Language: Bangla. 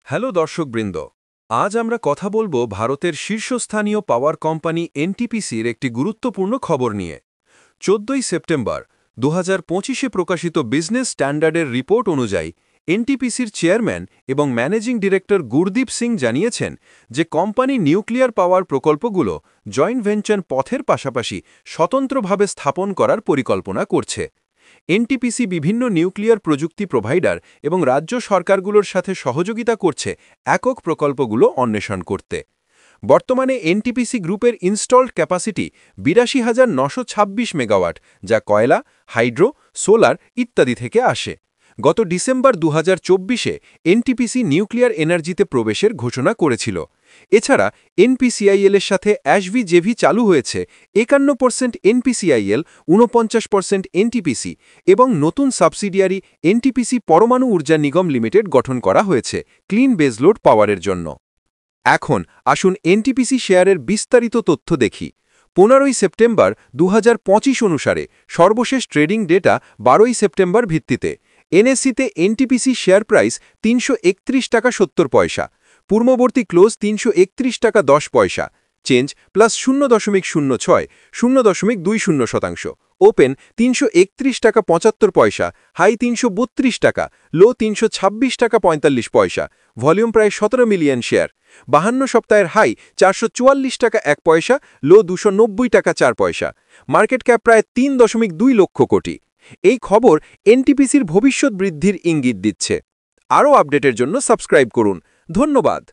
হ্যালো দর্শকবৃন্দ, আজ আমরা কথা বলবো ভারতের শীর্ষস্থানীয় পাওয়ার কোম্পানি এনটিপিসির একটি গুরুত্বপূর্ণ খবর নিয়ে। 14 সেপ্টেম্বর 2025-এ প্রকাশিত বিজনেস স্ট্যান্ডার্ডের রিপোর্ট অনুযায়ী এনটিপিসির চেয়ারম্যান এবং ম্যানেজিং ডিরেক্টর গুরদীপ সিং জানিয়েছেন যে কোম্পানি নিউক্লিয়ার পাওয়ার প্রকল্পগুলো জয়েন্ট ভেঞ্চার পথের পাশাপাশি স্বতন্ত্রভাবে স্থাপন করার পরিকল্পনা করছে। এনটিপিসি বিভিন্ন নিউক্লিয়ার প্রযুক্তি প্রোভাইডার এবং রাজ্য সরকারগুলোর সাথে সহযোগিতা করছে একক প্রকল্পগুলো অন্বেষণ করতে। বর্তমানে এনটিপিসি গ্রুপের ইনস্টলড ক্যাপাসিটি ৮২,৯২৬ মেগাওয়াট, যা কয়লা, হাইড্রো, সোলার ইত্যাদি থেকে আসে। গত ডিসেম্বর 2024-এ এনটিপিসি নিউক্লিয়ার এনার্জিতে প্রবেশের ঘোষণা করেছিল। এছাড়া এনপিসিআইএল এর সাথে অ্যাশভি চালু হয়েছে ৫১% এনপিসিআইএল, ৪৯% এনটিপিসি এবং নতুন সাবসিডিয়ারি এনটিপিসি পরমাণু ঊর্জা নিগম লিমিটেড গঠন করা হয়েছে ক্লিন বেজলোড পাওয়ারের জন্য। এখন আসুন এনটিপিসি শেয়ারের বিস্তারিত তথ্য দেখি। 15 সেপ্টেম্বর 2025 অনুসারে সর্বশেষ ট্রেডিং ডেটা 12 সেপ্টেম্বর ভিত্তিতে এনএসসিতে এনটিপিসি শেয়ার প্রাইস ৩৩১ টাকা ৭০ পয়সা, পূর্ববর্তী ক্লোজ ৩৩১ টাকা ১০ পয়সা, চেঞ্জ +0.06, 0.20%, ওপেন ৩৩১ টাকা ৭৫ পয়সা, হাই ৩৩২ টাকা, লো ৩২৬ টাকা ৪৫ পয়সা, ভলিউম প্রায় ১৭ মিলিয়ন শেয়ার, 52 সপ্তাহের হাই ৪৪৪ টাকা ১ পয়সা, লো ২৯০ টাকা ৪ পয়সা, মার্কেট ক্যাপ প্রায় ৩.২ লক্ষ কোটি। এই খবর এনটিপিসির ভবিষ্যৎ বৃদ্ধির ইঙ্গিত দিচ্ছে। আরও আপডেটের জন্য সাবস্ক্রাইব করুন। ধন্যবাদ।